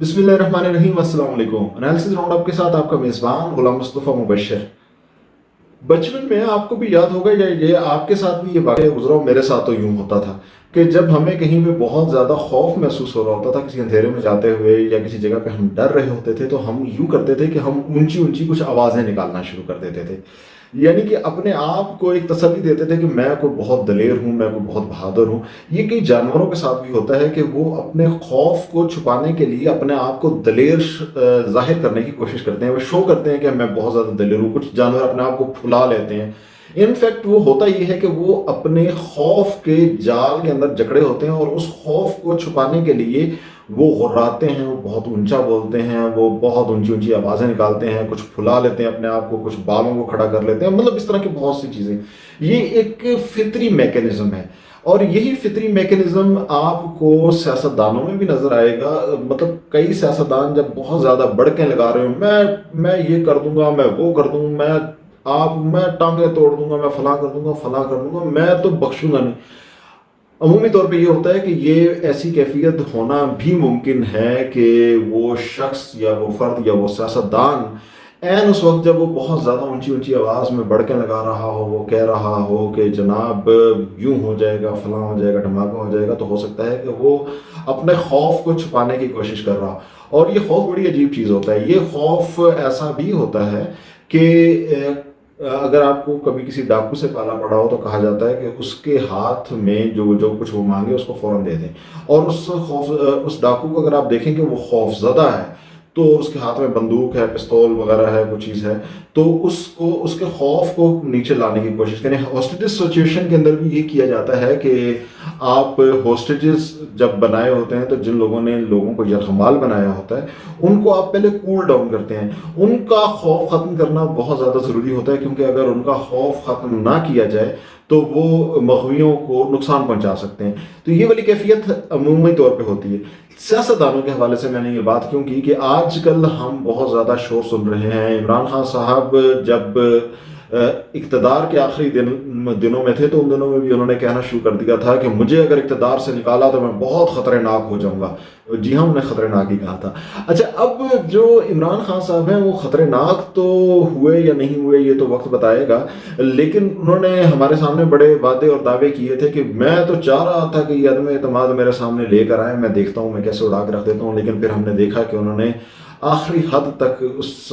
बिस्मिल्लाहिर्रहमानिर्रहीम। अस्सलाम वालेकुम। एनालिसिस राउंड अप के साथ आपका मेज़बान गुलाम मुस्तफ़ा मुबश्शिर। बचपन में आपको भी याद होगा या ये आपके साथ भी ये वाक़या गुज़रा हो, मेरे साथ तो यूँ होता था कि जब हमें कहीं पे बहुत ज़्यादा खौफ महसूस हो रहा होता था किसी अंधेरे में जाते हुए या किसी जगह पे हम डर रहे होते थे, तो हम यूँ करते थे कि हम ऊँची-ऊँची कुछ आवाज़ें निकालना शुरू कर देते थे। यानी कि अपने आप को एक तसल्ली देते थे कि मैं कोई बहुत दलेर हूँ, मैं कोई बहुत बहादुर हूँ। ये कई जानवरों के साथ भी होता है कि वो अपने खौफ को छुपाने के लिए अपने आप को दलेर ज़ाहिर करने की कोशिश करते हैं। वो शो करते हैं कि मैं बहुत ज़्यादा दलेर हूँ। कुछ जानवर अपने आप को फुला लेते हैं। इनफैक्ट वो होता ये है कि वो अपने खौफ के जाल के अंदर जकड़े होते हैं और उस खौफ को छुपाने के लिए वो गुर्राते हैं, वो बहुत ऊंचा बोलते हैं, वो बहुत ऊंची ऊंची आवाज़ें निकालते हैं, कुछ फुला लेते हैं अपने आप को, कुछ बालों को खड़ा कर लेते हैं, मतलब इस तरह की बहुत सी चीज़ें। ये एक फितरी मैकेनिज्म है और यही फितरी मैकेनिज्म आपको सियासतदानों में भी नजर आएगा। मतलब कई सियासतदान जब बहुत ज़्यादा बड़कें लगा रहे हो, मैं ये कर दूंगा, मैं वो कर दूंगा, मैं टांगे तोड़ दूंगा, मैं फलां कर दूंगा, फलां कर दूंगा, मैं तो बख्शूंगा नहीं। अमूमी तौर पे ये होता है कि ये ऐसी कैफियत होना भी मुमकिन है कि वो शख्स या वो फर्द या वो सियासतदान ऐन उस वक्त जब वो बहुत ज़्यादा ऊंची ऊंची आवाज़ में बड़के लगा रहा हो, वो कह रहा हो कि जनाब यूं हो जाएगा, फलां हो जाएगा, धमाका हो जाएगा, तो हो सकता है कि वो अपने खौफ को छुपाने की कोशिश कर रहा हो। और ये खौफ बड़ी अजीब चीज़ होता है। ये खौफ ऐसा भी होता है कि अगर आपको कभी किसी डाकू से पाला पड़ा हो तो कहा जाता है कि उसके हाथ में जो जो कुछ वो मांगे उसको फौरन दे दें। और उस डाकू को अगर आप देखें कि वो खौफजदा है, तो उसके हाथ में बंदूक है, पिस्तौल वगैरह है, वो चीज़ है, तो उसको उसके खौफ को नीचे लाने की कोशिश करें। हॉस्टेजेस सिचुएशन के अंदर भी ये किया जाता है कि आप हॉस्टेजेस जब बनाए होते हैं तो जिन लोगों ने लोगों को यरगमाल बनाया होता है उनको आप पहले कूल डाउन करते हैं। उनका खौफ ख़त्म करना बहुत ज़्यादा ज़रूरी होता है, क्योंकि अगर उनका खौफ ख़त्म ना किया जाए तो वो मग़वियों को नुकसान पहुंचा सकते हैं। तो ये वाली कैफियत अमूमी तौर पे होती है। सियासतदानों के हवाले से मैंने ये बात क्यों की कि आजकल हम बहुत ज़्यादा शोर सुन रहे हैं। इमरान खान साहब जब इक़्तिदार के आखिरी दिनों में थे तो उन दिनों में भी उन्होंने कहना शुरू कर दिया था कि मुझे अगर इक़्तिदार से निकाला तो मैं बहुत ख़तरनाक हो जाऊंगा। जी हाँ, उन्होंने ख़तरनाक ही कहा था। अच्छा, अब जो इमरान खान साहब हैं वो ख़तरनाक तो हुए या नहीं हुए ये तो वक्त बताएगा, लेकिन उन्होंने हमारे सामने बड़े वादे और दावे किए थे कि मैं तो चाह रहा था कि ये अदम एतमाद मेरे सामने लेकर आए, मैं देखता हूँ मैं कैसे उड़ा के रख देता हूँ। लेकिन फिर हमने देखा कि उन्होंने आखिरी हद तक उस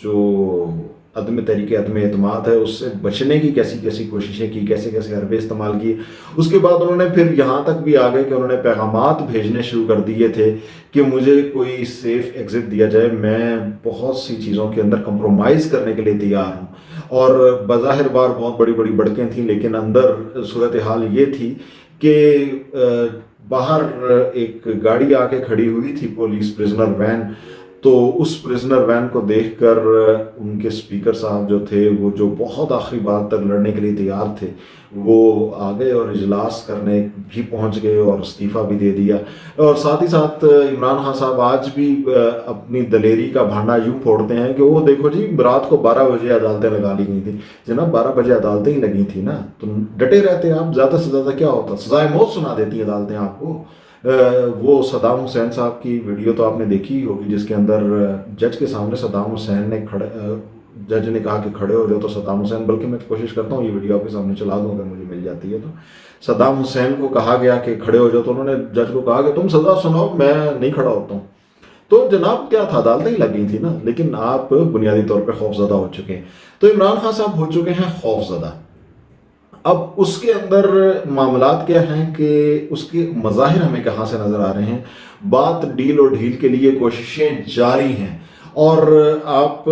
जो अदम तरीके अदम एतमाद है उससे बचने की कैसी कैसी कोशिशें की, कैसे कैसे हरबे इस्तेमाल किए। उसके बाद उन्होंने फिर यहाँ तक भी आ गए कि उन्होंने पैगामात भेजने शुरू कर दिए थे कि मुझे कोई सेफ एग्जिट दिया जाए, मैं बहुत सी चीज़ों के अंदर कंप्रोमाइज़ करने के लिए तैयार हूँ। और बज़ाहिर बार बहुत बड़ी बड़ी बड़कें थीं, लेकिन अंदर सूरत हाल ये थी कि बाहर एक गाड़ी आके खड़ी हुई थी, पुलिस प्रिजनर वैन। तो उस प्रिजनर वैन को देखकर उनके स्पीकर साहब जो थे, वो जो बहुत आखिरी बात तक लड़ने के लिए तैयार थे, वो आ गए और इजलास करने भी पहुंच गए और इस्तीफ़ा भी दे दिया। और साथ ही साथ इमरान खान साहब आज भी अपनी दलेरी का भांडा यूँ फोड़ते हैं कि वो देखो जी, रात को 12 बजे अदालतें लगा ली गई थी। जनाब 12 बजे अदालतें ही लगी थी ना, तो डटे रहते आप। ज़्यादा से ज़्यादा क्या होता, सजाए मौत सुना देती हैं अदालतें आपको। वो सद्दाम हुसैन साहब की वीडियो तो आपने देखी ही होगी, जिसके अंदर जज के सामने सद्दाम हुसैन ने जज ने कहा कि खड़े हो जाओ, तो सद्दाम हुसैन, बल्कि मैं कोशिश करता हूँ ये वीडियो आपके सामने चला दूँ अगर मुझे मिल जाती है तो। सद्दाम हुसैन को कहा गया कि खड़े हो जाओ, तो उन्होंने जज को कहा कि तुम सजा सुनाओ, मैं नहीं खड़ा होता हूँ। तो जनाब क्या था, अदालतें ही लग गई थी ना। लेकिन आप बुनियादी तौर पर खौफजदा हो चुके हैं। तो इमरान खान साहब हो चुके हैं खौफजदा। अब उसके अंदर मामलात क्या हैं कि उसके मज़ाहिर हमें कहाँ से नज़र आ रहे हैं। बात डील और ढील के लिए कोशिशें जारी हैं। और आप,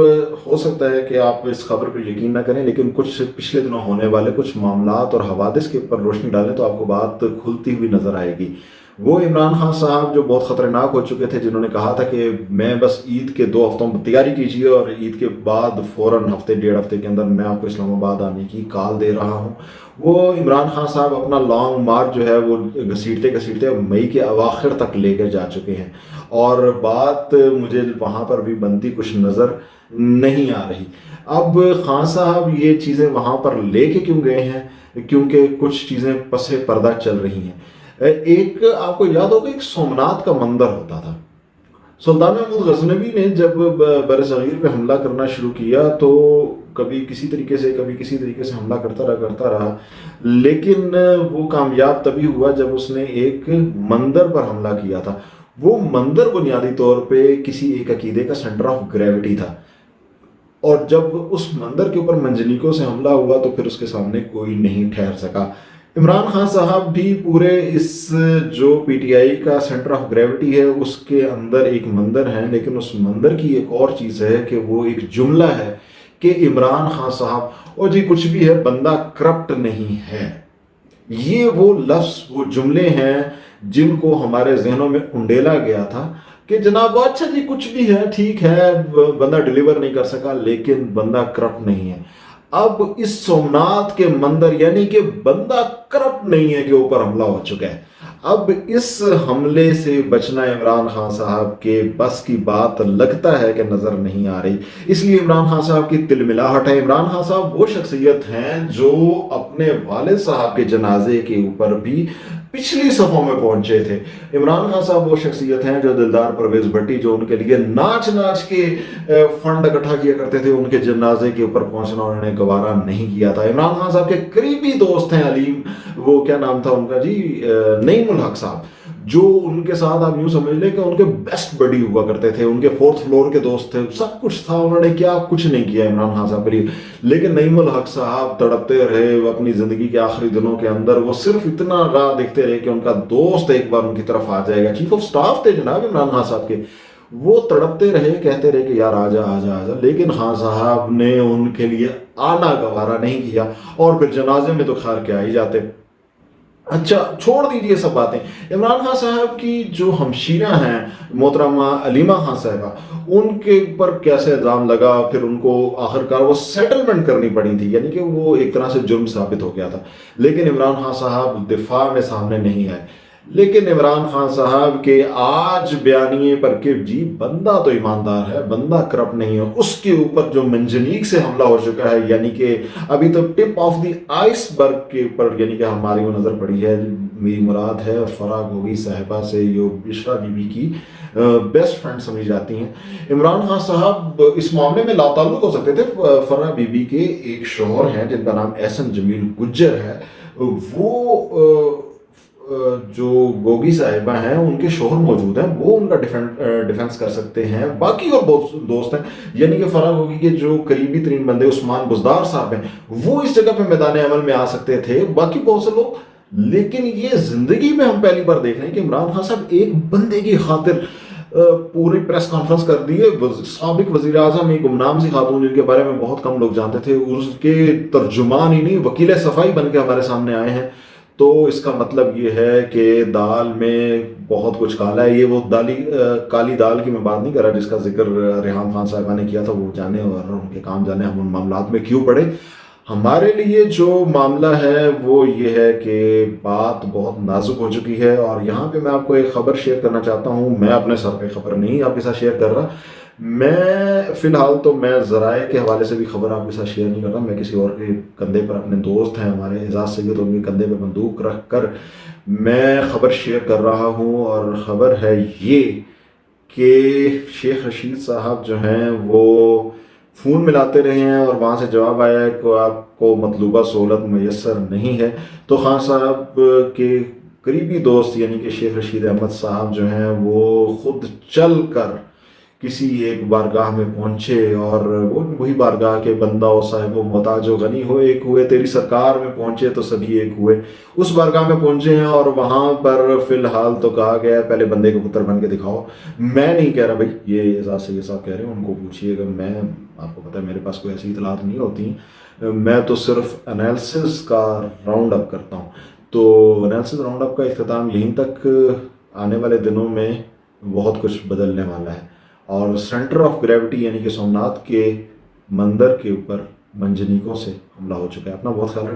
हो सकता है कि आप इस खबर पर यकीन ना करें, लेकिन कुछ पिछले दिनों होने वाले कुछ मामलात और हवादिस के ऊपर रोशनी डालें तो आपको बात खुलती हुई नज़र आएगी। वो इमरान खान साहब जो बहुत ख़तरनाक हो चुके थे, जिन्होंने कहा था कि मैं बस ईद के 2 हफ्तों में तैयारी कीजिए और ईद के बाद फ़ौरन हफ्ते डेढ़ हफ्ते के अंदर मैं आपको इस्लामाबाद आने की कॉल दे रहा हूँ। वो इमरान खान साहब अपना लॉन्ग मार्च जो है वो घसीटते घसीटते मई के अवाखिर तक लेकर जा चुके हैं। और बात मुझे वहाँ पर भी बनती कुछ नज़र नहीं आ रही। अब खान साहब ये चीज़ें वहाँ पर लेके क्यों गए हैं, क्योंकि कुछ चीज़ें पसे पर्दा चल रही हैं। एक आपको याद होगा, एक सोमनाथ का मंदिर होता था, سلطان محمود غزنوی نے جب بر صغیر پہ حملہ کرنا شروع کیا تو کبھی کسی طریقے سے حملہ کرتا رہا، لیکن وہ کامیاب تبھی ہوا جب اس نے ایک مندر پر حملہ کیا تھا۔ وہ مندر بنیادی طور پہ کسی ایک عقیدے کا سینٹر آف گریوٹی تھا، اور جب اس مندر کے اوپر منجنیکوں سے حملہ ہوا تو پھر اس کے سامنے کوئی نہیں ٹھہر سکا۔ عمران خان صاحب بھی پورے اس جو پی ٹی آئی کا سینٹر آف گریوٹی ہے اس کے اندر ایک مندر ہے، لیکن اس مندر کی ایک اور چیز ہے کہ وہ ایک جملہ ہے کہ عمران خان صاحب اور جی کچھ بھی ہے بندہ کرپٹ نہیں ہے۔ یہ وہ لفظ، وہ جملے ہیں جن کو ہمارے ذہنوں میں انڈیلا گیا تھا کہ جناب اچھا جی کچھ بھی ہے، ٹھیک ہے، بندہ ڈیلیور نہیں کر سکا لیکن بندہ کرپٹ نہیں ہے۔ اب اس سومناتھ کے مندر یعنی کہ بندہ کرپٹ نہیں ہے کے اوپر حملہ ہو چکا ہے۔ اب اس حملے سے بچنا عمران خان صاحب کے بس کی بات لگتا ہے کہ نظر نہیں آ رہی، اس لیے عمران خان صاحب کی تلملاہٹ ہے۔ عمران خان صاحب وہ شخصیت ہیں جو اپنے والد صاحب کے جنازے کے اوپر بھی پچھلی صفوں میں پہنچے تھے۔ عمران خان صاحب وہ شخصیت ہیں جو دلدار پرویز بھٹی جو ان کے لیے ناچ کے فنڈ اکٹھا کیا کرتے تھے، ان کے جنازے کے اوپر پہنچنا انہوں نے گوارا نہیں کیا تھا۔ عمران خان صاحب کے قریبی دوست ہیں علیم، وہ کیا نام تھا ان کا جی، نعیم الحق صاحب، جو ان کے ساتھ آپ یوں سمجھ لیں کہ ان کے بیسٹ بڈی ہوا کرتے تھے، ان کے 4th فلور کے دوست تھے، سب کچھ تھا، انہوں نے کیا کچھ نہیں کیا عمران خان صاحب کے لیے۔ لیکن نعیم الحق صاحب تڑپتے رہے اپنی زندگی کے آخری دنوں کے اندر، وہ صرف اتنا راہ دیکھتے رہے کہ ان کا دوست ایک بار ان کی طرف آ جائے گا۔ چیف آف سٹاف تھے جناب عمران خان صاحب کے، وہ تڑپتے رہے، کہتے رہے کہ یار آجا آجا آجا، لیکن خان صاحب نے ان کے لیے آنا گوارا نہیں کیا، اور پھر جنازے میں تو خیر کے آ ہی جاتے۔ اچھا چھوڑ دیجئے سب باتیں، عمران خان صاحب کی جو ہمشیرہ ہیں محترمہ علیمہ خان صاحبہ، ان کے اوپر کیسے الزام لگا، پھر ان کو آخرکار وہ سیٹلمنٹ کرنی پڑی تھی، یعنی کہ وہ ایک طرح سے جرم ثابت ہو گیا تھا، لیکن عمران خان صاحب دفاع میں سامنے نہیں آئے۔ لیکن عمران خان صاحب کے آج بیانیے پر کہ جی بندہ تو ایماندار ہے، بندہ کرپٹ نہیں ہے، اس کے اوپر جو منجنیق سے حملہ ہو چکا ہے، یعنی کہ ابھی تو ٹپ آف دی آئس برگ کے اوپر یعنی کہ ہماری وہ نظر پڑی ہے، میری مراد ہے فرح گوگی صاحبہ سے، جو بشرا بی بی کی بیسٹ فرینڈ سمجھی جاتی ہیں۔ عمران خان صاحب اس معاملے میں لاتعلق ہو سکتے تھے، فرح بی بی کے ایک شوہر ہیں جن کا نام احسن جمیل گجر ہے، وہ جو گوگی صاحبہ ہیں ان کے شوہر موجود ہیں، وہ ان کا ڈیفنس کر سکتے ہیں، باقی اور بہت دوست ہیں، یعنی کہ فرح گوگی کے جو قریبی ترین بندے عثمان بزدار صاحب ہیں، وہ اس جگہ پہ میدان عمل میں آ سکتے تھے، باقی بہت سے لوگ۔ لیکن یہ زندگی میں ہم پہلی بار دیکھ رہے ہیں کہ عمران خان صاحب ایک بندے کی خاطر پوری پریس کانفرنس کر دی ہے۔ سابق وزیر اعظم ایک گمنام سی خاتون جن کے بارے میں بہت کم لوگ جانتے تھے، اس کے ترجمان ہی نہیں وکیل صفائی بن کے ہمارے سامنے آئے ہیں، تو اس کا مطلب یہ ہے کہ دال میں بہت کچھ کالا ہے۔ یہ وہ کالی دال کی میں بات نہیں کر رہا جس کا ذکر ریحام خان صاحبہ نے کیا تھا، وہ جانے اور ان کے کام جانے، ہم ان معاملات میں کیوں پڑے۔ ہمارے لیے جو معاملہ ہے وہ یہ ہے کہ بات بہت نازک ہو چکی ہے، اور یہاں پہ میں آپ کو ایک خبر شیئر کرنا چاہتا ہوں۔ میں اپنے سر پہ خبر نہیں آپ کے ساتھ شیئر کر رہا، میں فی الحال تو میں ذرائع کے حوالے سے بھی خبر آپ کے ساتھ شیئر نہیں کر رہا، میں کسی اور کے کندھے پر، اپنے دوست ہیں ہمارے اعزاز سید، ان کے کندھے پہ بندوق رکھ کر میں خبر شیئر کر رہا ہوں، اور خبر ہے یہ کہ شیخ رشید صاحب جو ہیں وہ فون ملاتے رہے ہیں اور وہاں سے جواب آیا ہے کہ آپ کو مطلوبہ سہولت میسر نہیں ہے، تو خان صاحب کے قریبی دوست یعنی کہ شیخ رشید احمد صاحب جو ہیں وہ خود چل کر کسی ایک بارگاہ میں پہنچے، اور وہی بارگاہ کے بندہ و صاحب و محتاج و غنی ہو ایک ہوئے، تیری سرکار میں پہنچے تو سبھی ایک ہوئے، اس بارگاہ میں پہنچے ہیں، اور وہاں پر فی الحال تو کہا گیا ہے پہلے بندے کو پتر بن کے دکھاؤ۔ میں نہیں کہہ رہا بھائی، یہ اعزاز سید صاحب کہہ رہے ہیں، ان کو پوچھیے گا، میں آپ کو پتہ ہے میرے پاس کوئی ایسی اطلاعات نہیں ہوتی ہیں، میں تو صرف انالیسس کا راؤنڈ اپ کرتا ہوں، تو انالیسس راؤنڈ اپ کا اختتام یہیں تک، آنے والے دنوں میں بہت کچھ بدلنے والا ہے، اور سینٹر آف گریوٹی یعنی کہ سومناتھ کے مندر کے اوپر منجنیکوں سے حملہ ہو چکا ہے۔ اپنا بہت خیال رکھیں۔